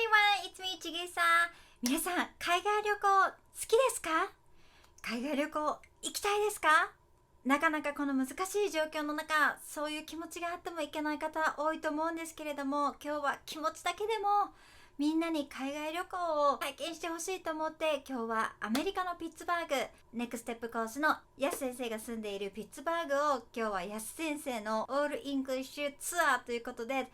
everyone, it's me, ちぐさ。皆さん、海外旅行好きですか？海外旅行行きたいですか？なかなかこの難しい状況の中、そういう気持ちがあってもいけない方多いと思うんですけれども、今日は気持ちだけでもみんなに海外旅行を体験してほしいと思って、今日はアメリカのピッツバーグ、Nextep講師のヤス先生が住んでいるピッツバーグを、今日はヤス先生のオールイングリッシュツアーということで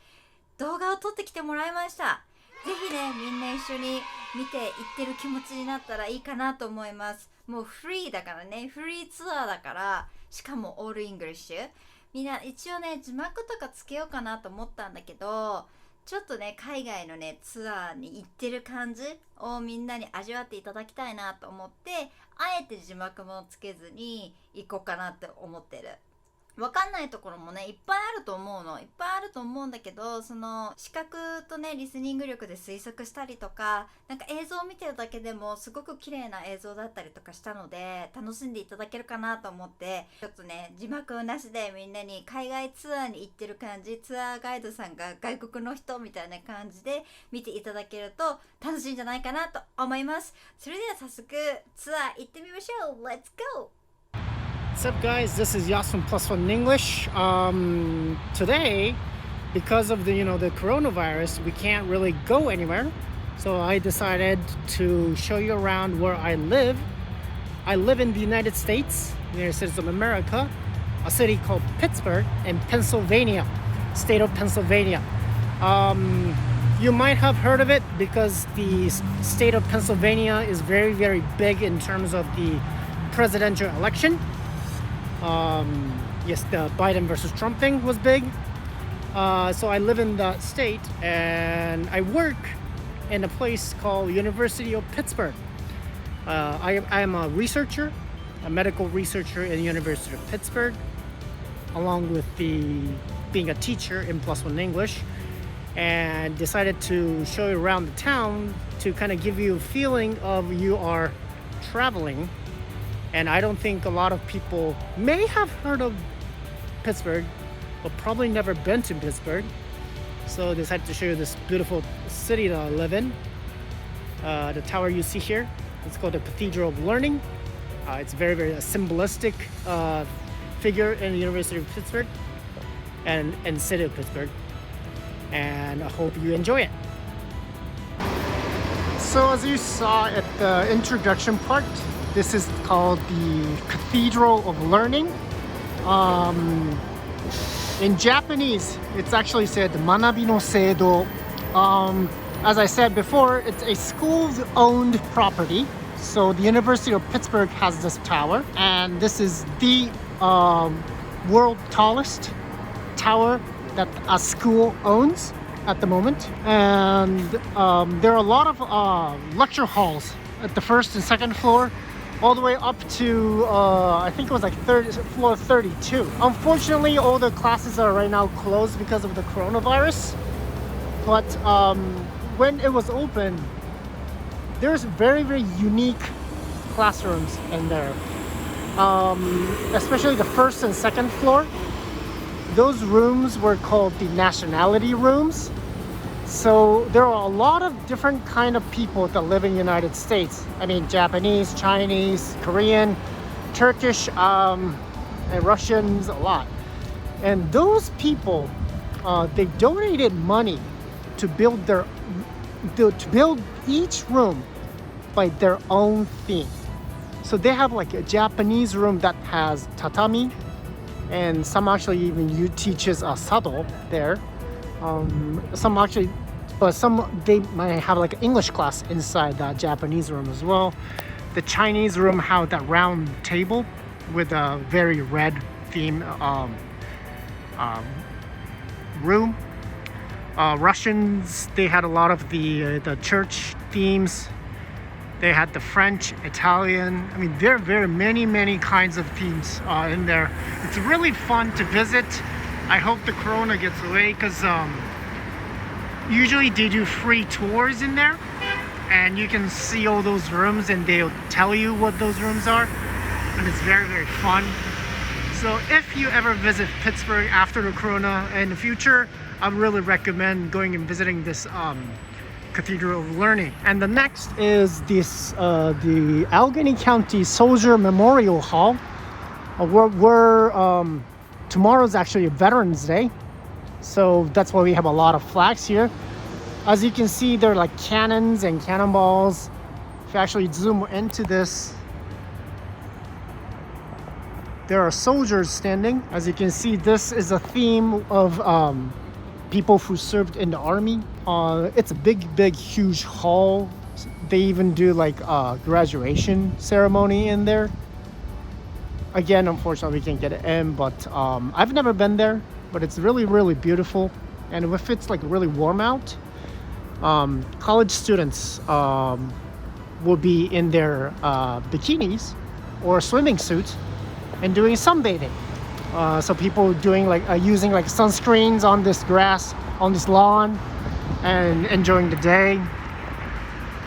動画を撮ってきてもらいました。ぜひね、みんな一緒に見ていってる気持ちになったらいいかなと思います。もうフリーだからね、フリーツアーだから、しかもオールイングリッシュ。みんな一応ね、字幕とかつけようかなと思ったんだけど、ちょっとね、海外のね、ツアーに行ってる感じをみんなに味わっていただきたいなと思って、あえて字幕もつけずに行こうかなって思ってる。わかんないところもね、いっぱいあると思うの。いっぱいあると思うんだけど、その視覚とね、リスニング力で推測したりとか、なんか映像を見てるだけでもすごく綺麗な映像だったりとかしたので、楽しんでいただけるかなと思って、ちょっとね、字幕なしでみんなに海外ツアーに行ってる感じ、ツアーガイドさんが外国の人みたいな感じで見ていただけると楽しいんじゃないかなと思います。それでは早速ツアー行ってみましょう。Let's go!What's up, guys? This is Yas from Plus One English. Today, because of the coronavirus, we can't really go anywhere. So I decided to show you around where I live. I live in the United States, United States of America, a city called Pittsburgh in Pennsylvania, state of Pennsylvania. You might have heard of it because the state of Pennsylvania is very, very big in terms of the presidential election.Yes, the Biden versus Trump thing was big. So I live in that state and I work in a place called University of Pittsburgh. I am a researcher, a medical researcher in the University of Pittsburgh, along with being a teacher in Plus One English, and decided to show you around the town to kind of give you a feeling of you are traveling.And I don't think a lot of people may have heard of Pittsburgh, but probably never been to Pittsburgh. So I decided to show you this beautiful city that I live in. The tower you see here, it's called the Cathedral of Learning. It's very, very symbolistic figure in the University of Pittsburgh and city of Pittsburgh. And I hope you enjoy it. So as you saw at the introduction part,This is called the Cathedral of Learning. In Japanese, it's actually said Manabi no Seido. As I said before, it's a school-owned property. So the University of Pittsburgh has this tower, and this is the world tallest tower that a school owns at the moment. And there are a lot of lecture halls at the first and second floor.All the way up to, I think it was like floor 32. Unfortunately, all the classes are right now closed because of the coronavirus. But when it was open, there's very, very unique classrooms in there. Especially the first and second floor. Those rooms were called the Nationality Rooms.So there are a lot of different kind of people that live in the United States. I mean, Japanese, Chinese, Korean, Turkish, and Russians, a lot. And those people, they donated money to build each room by their own theme. So they have like a Japanese room that has tatami, and some actually even teaches sado there.Some actually, but some they might have like an English class inside that Japanese room as well. The Chinese room have that round table with a very red theme room. Russians, they had a lot of the church themes. They had the French, Italian. I mean, there are very many kinds of themes in there. It's really fun to visit.I hope the corona gets away because usually they do free tours in there and you can see all those rooms and they'll tell you what those rooms are, and it's very, very fun. So if you ever visit Pittsburgh after the corona in the future, I really recommend going and visiting this Cathedral of Learning. And the next is this the Allegheny County Soldier Memorial Hall, where tomorrow's actually Veterans Day, so that's why we have a lot of flags here. As you can see, they're like cannons and cannonballs. If you actually zoom into this, there are soldiers standing. As you can see, this is a theme of people who served in the army. It's a big, huge hall. They even do like a graduation ceremony in there. Again, unfortunately, we can't get it in, but I've never been there, but it's really beautiful. And if it's like really warm out, college students will be in their bikinis or swimming suits and doing sunbathing. So people doing like using like sunscreens on this grass, on this lawn, and enjoying the day.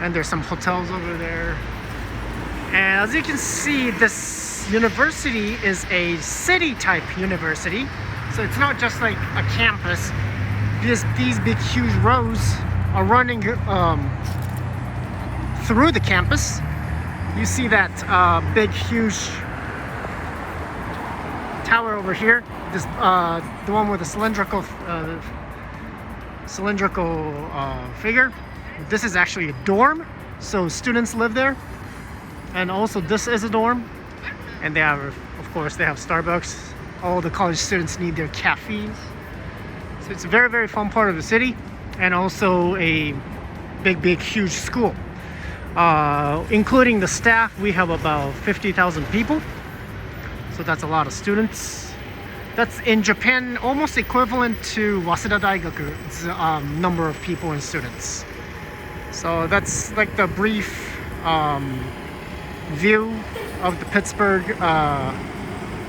And there's some hotels over there. And as you can see, this university is a city type university. So it's not just like a campus. These big huge roads are running through the campus. You see that big huge tower over here, this the one with the cylindrical figure. This is actually a dorm, so students live there. And also this is a dorm, and they have, of course, they have Starbucks. All the college students need their caffeines. So it's a very fun part of the city, and also a big huge school. Including the staff, we have about 50,000 people. So that's a lot of students. That's in Japan almost equivalent to Waseda Daigaku's number of people and students. So that's like the brief view of the Pittsburgh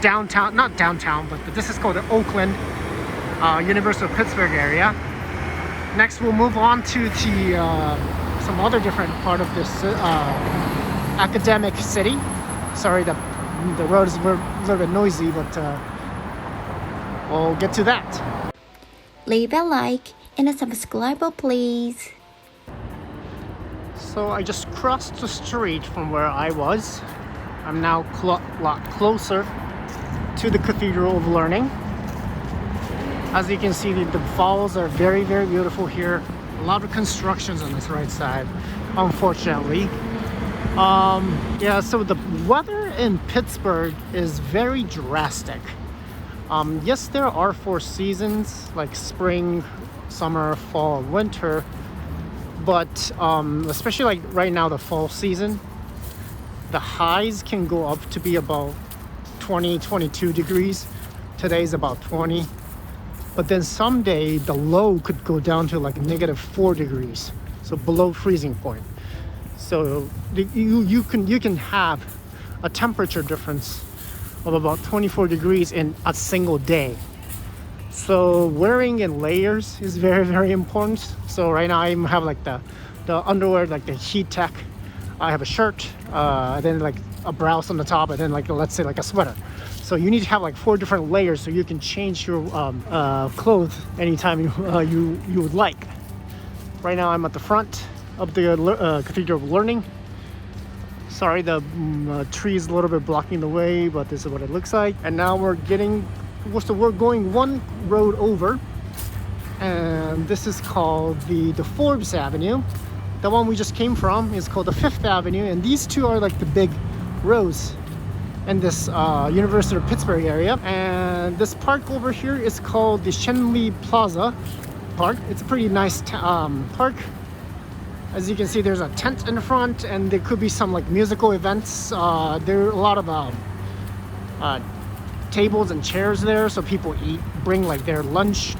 downtown, not downtown, but this is called the Oakland University of Pittsburgh area. Next we'll move on to the some other different part of this academic city. Sorry, the road is a little bit noisy, but we'll get to that. Leave a like and a subscribe, please. So I just crossed the street from where I was. I'm now a lot closer to the Cathedral of Learning. As you can see, the falls are very beautiful here. A lot of constructions on this right side, unfortunately. Yeah, so the weather in Pittsburgh is very drastic. Yes, there are 4 seasons like spring, summer, fall, winter, but especially like right now, the fall season, the highs can go up to be about 22 degrees. Today's about 20, but then someday the low could go down to like -4 degrees, so below freezing point. So you can have a temperature difference of about 24 degrees in a single day. So wearing in layers is very important. So right now I have like the underwear, like the heat tech. I have a shirt, then like a blouse on the top, and then like let's say like a sweater. So you need to have like 4 different layers so you can change your clothes anytime you would like. Right now I'm at the front of the Cathedral of Learning. Sorry, the tree is a little bit blocking the way, but this is what it looks like. And now we're going one road over, and this is called the Forbes Avenue. The one we just came from is called the 5th Avenue, and these two are like the big roads in this University of Pittsburgh area. And this park over here is called the Shenley Plaza Park. It's a pretty nice park. As you can see, there's a tent in the front, and there could be some like musical events. There are a lot of tables and chairs there, so people bring like their lunch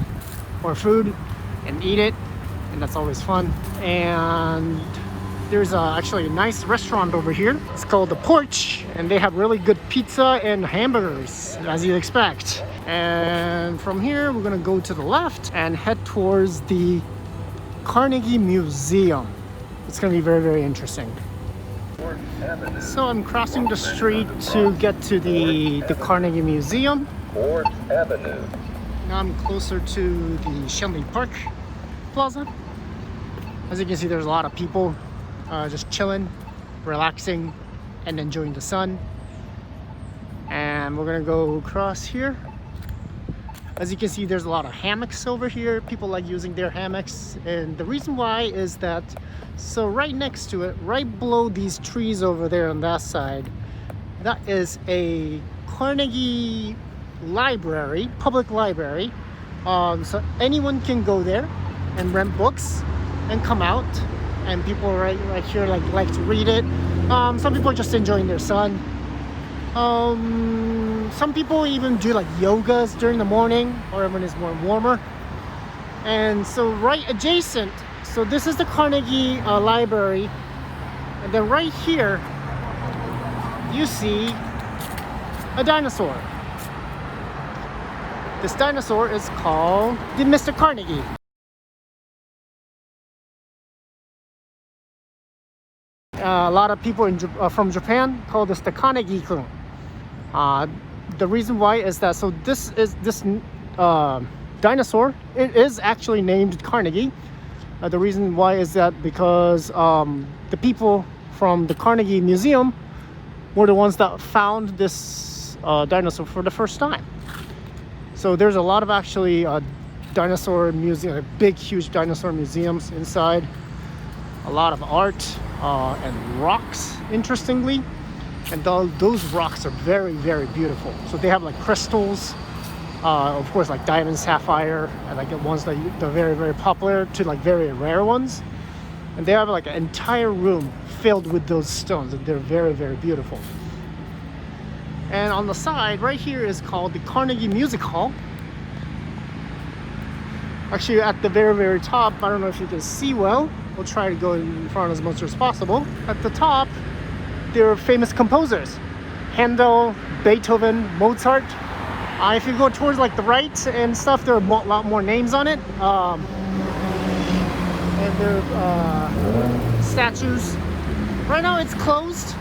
or food and eat it, and that's always fun. And there's actually a nice restaurant over here. It's called The Porch, and they have really good pizza and hamburgers, as you'd expect. And from here, we're gonna go to the left and head towards the Carnegie Museum. It's gonna be very interesting. So I'm crossing the street to get to the Carnegie Museum. Now I'm closer to the Shenley Park Plaza. As you can see, there's a lot of people just chilling, relaxing, and enjoying the sun. And we're gonna go across here. As you can see, there's a lot of hammocks over here. People like using their hammocks, and the reason why is that, so right next to it, right below these trees over there on that side, that is a Carnegie Library, public library. So anyone can go there and rent books and come out, and people right here like to read it. Some people are just enjoying their sun. Some people even do like yogas during the morning or when it's more warmer. And so right adjacent, so this is the Carnegie Library, and then right here you see a dinosaur. This dinosaur is called the Mr. Carnegie. A lot of people from Japan call this the Carnegie-kun. The reason why is that, so this dinosaur, it is actually named Carnegie. The reason why is that because the people from the Carnegie Museum were the ones that found this dinosaur for the first time. So there's a lot of actually dinosaur museum, big huge dinosaur museums inside. A lot of art and rocks, interestingly. And those rocks are very, very beautiful. So they have like crystals, of course, like diamond, sapphire, and like the ones that are very, very popular to like very rare ones. And they have like an entire room filled with those stones, and they're very, very beautiful. And on the side, right here is called the Carnegie Music Hall. Actually, at the very, very top, I don't know if you can see well. We'll try to go in front as much as possible. At the top, there are famous composers: Handel, Beethoven, Mozart. If you go towards like the right and stuff, there are a lot more names on it. And there are statues. Right now it's closed,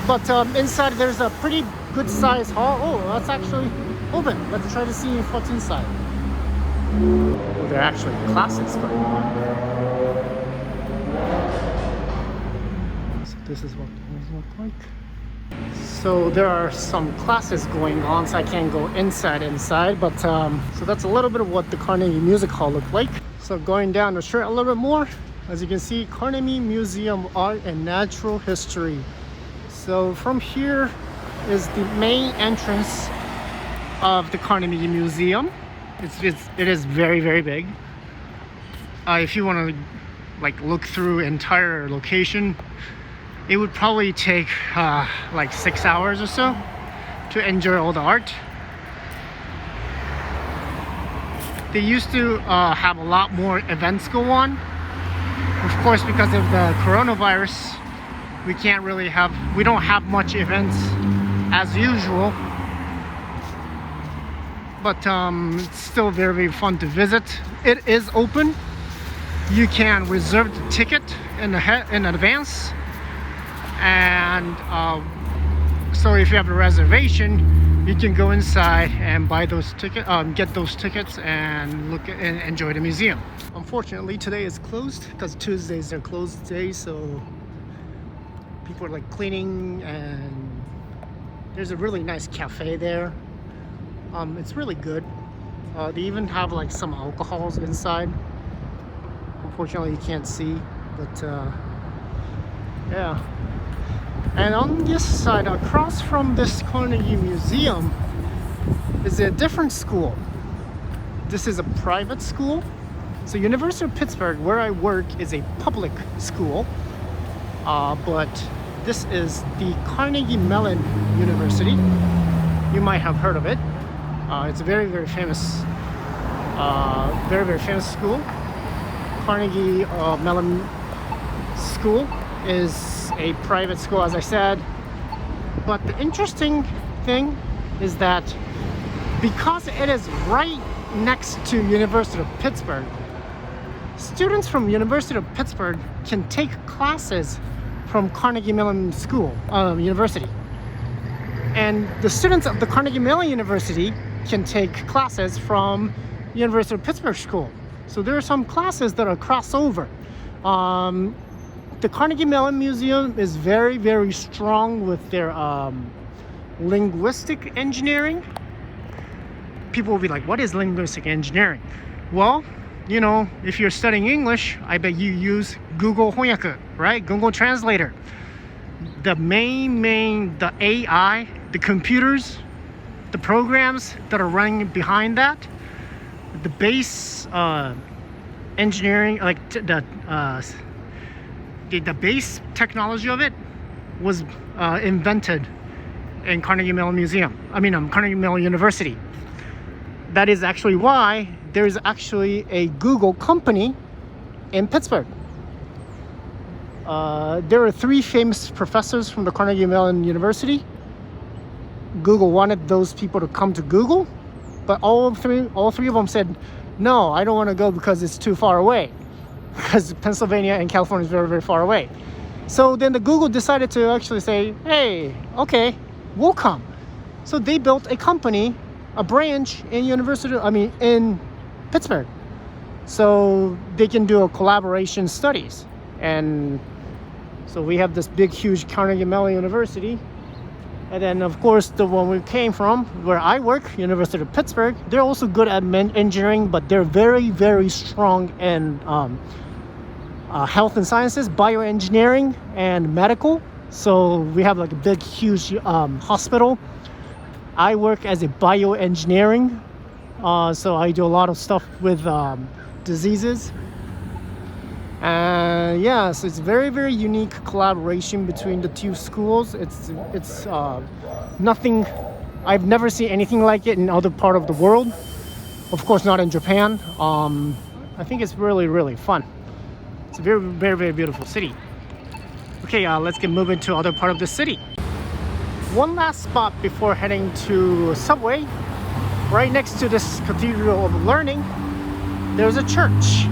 but inside there's a pretty good sized hall. Oh, that's actually open. Let's try to see what's inside. Well, there are actually classes going on. This is what those look like. So there are some classes going on, so I can't go inside, but so that's a little bit of what the Carnegie Music Hall looked like. So going down the street a little bit more, as you can see, Carnegie Museum Art and Natural History. So from here is the main entrance of the Carnegie Museum. It is very, very big. If you want to like look through entire location, it would probably take like 6 hours or so to enjoy all the art. They used to have a lot more events go on. Of course, because of the coronavirus, we don't have much events as usual. But it's still very, very fun to visit. It is open. You can reserve the ticket in advance. And so if you have a reservation, you can go inside and buy those tickets, get those tickets, and look and enjoy the museum. Unfortunately, today is closed because Tuesdays are closed days, so people are like cleaning, and there's a really nice cafe there. It's really good. They even have like some alcohols inside. Unfortunately, you can't see, but yeah. And on this side, across from this Carnegie Museum, is a different school. This is a private school. So University of Pittsburgh, where I work, is a public school. But this is the Carnegie Mellon University. You might have heard of it. It's a very, very famous, very, very famous school. Carnegie Mellon School is a private school, as I said. But the interesting thing is that because it is right next to University of Pittsburgh, students from University of Pittsburgh can take classes from Carnegie Mellon University. And the students of the Carnegie Mellon University can take classes from University of Pittsburgh School. So there are some classes that are crossover. The Carnegie Mellon Museum is very, very strong with their linguistic engineering. People will be like, what is linguistic engineering? Well, you know, if you're studying English, I bet you use Google 翻訳, right? Google Translator. The the AI, the computers, the programs that are running behind that, the base engineering, like the base technology of it was invented in Carnegie Mellon Carnegie Mellon University. That is actually why there's actually a Google company in Pittsburgh. There are 3 famous professors from the Carnegie Mellon University. Google wanted those people to come to Google, but all three of them said, no, I don't want to go because it's too far away. Because Pennsylvania and California is very, very far away. So then the Google decided to actually say, hey, okay, we'll come. So they built a company, a branch in Pittsburgh. So they can do a collaboration studies. And so we have this big, huge Carnegie Mellon University. And then, of course, the one we came from, where I work, University of Pittsburgh, they're also good at engineering, but they're very, very strong in health and sciences, bioengineering, and medical. So we have like a big, huge hospital. I work as a bioengineering, so I do a lot of stuff with diseases. Yeah, so it's very, very unique collaboration between the 2 schools. It's nothing, I've never seen anything like it in other part of the world. Of course, not in Japan. I think it's really, really fun. It's a very, very, very beautiful city. Okay, let's get moving to other part of the city. One last spot before heading to Subway. Right next to this Cathedral of Learning, there's a church.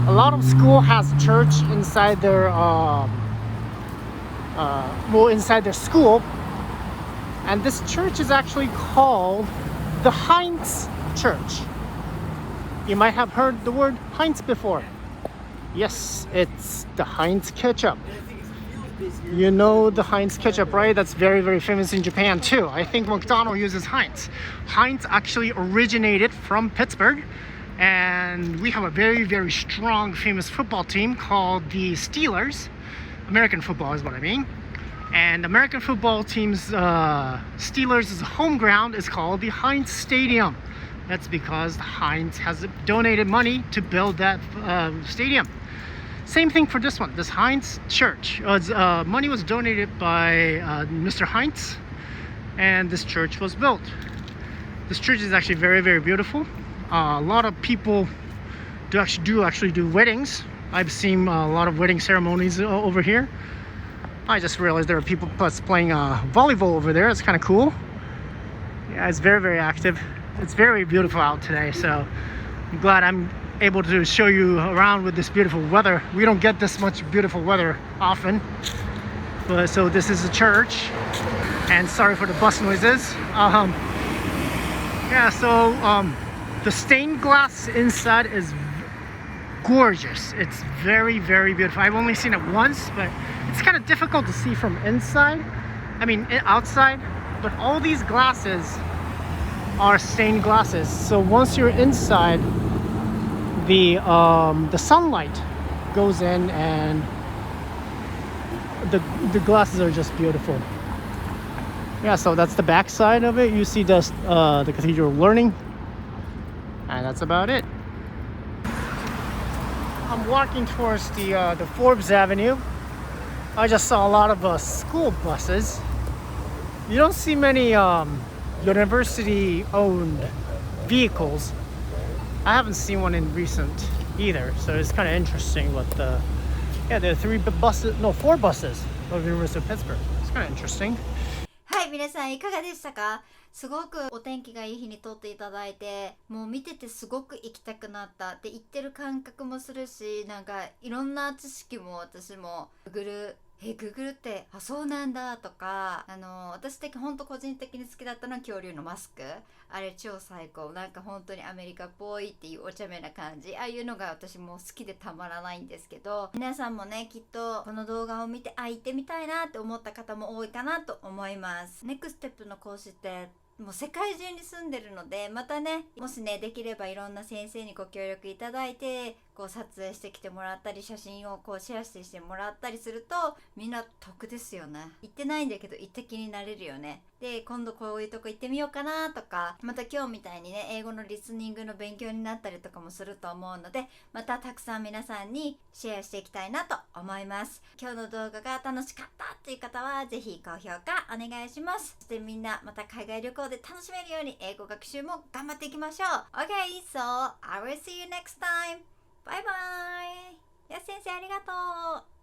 A lot of school has church inside their inside their school, and this church is actually called the Heinz Church. You might have heard the word Heinz before. Yes, it's the Heinz ketchup. You know the Heinz ketchup, right? That's very, very famous in Japan too. I think McDonald's uses Heinz. Heinz actually originated from Pittsburgh. And we have a very, very strong, famous football team called the Steelers. American football is what I mean. And American football team's Steelers' home ground is called the Heinz Stadium. That's because Heinz has donated money to build that stadium. Same thing for this one. This Heinz Church. Money was donated by Mr. Heinz, and this church was built. This church is actually very, very beautiful. A lot of people do actually do weddings. I've seen a lot of wedding ceremonies over here. I just realized there are people playing volleyball over there. It's kind of cool. Yeah, it's very, very active. It's very beautiful out today, so I'm glad I'm able to show you around with this beautiful weather. We don't get this much beautiful weather often. But so this is a church, and sorry for the bus noises. The stained glass inside is gorgeous. It's very, very beautiful. I've only seen it once, but it's kind of difficult to see from outside. But all these glasses are stained glasses. So once you're inside, the sunlight goes in, and the glasses are just beautiful. Yeah, so that's the back side of it. You see the Cathedral of Learning. And that's about it. I'm walking towards the Forbes Avenue. I just saw a lot of school buses. You don't see many university-owned vehicles. I haven't seen one in recent either, so it's kind of interesting. But there are 4 buses of the University of Pittsburgh. It's kind of interesting. はい、皆さんいかがでしたか？すごくお天気がいい日に撮っていただいて、もう見ててすごく行きたくなったって言ってる感覚もするし、なんかいろんな知識も私も Google ググルってそうなんだとか、私ほんと個人的に好きだったのは恐竜のマスク、あれ超最高、なんか本当にアメリカっぽいっていうお茶目な感じ、ああいうのが私も好きでたまらないんですけど、皆さんもねきっとこの動画を見て行ってみたいなって思った方も多いかなと思います。ネクステップの講師ってもう世界中に住んでるので、またねもしねできればいろんな先生にご協力いただいてこう撮影してきてもらったり、写真をこうシェアしてもらったりするとみんな得ですよね。行ってないんだけど行った気になれるよね。で今度こういうとこ行ってみようかなとか、また今日みたいにね英語のリスニングの勉強になったりとかもすると思うので、またたくさん皆さんにシェアしていきたいなと思います。今日の動画が楽しかったっていう方はぜひ高評価お願いします。そしてみんなまた海外旅行で楽しめるように英語学習も頑張っていきましょう。 Okay, so I will see you next time. バイバイ。やす先生ありがとう。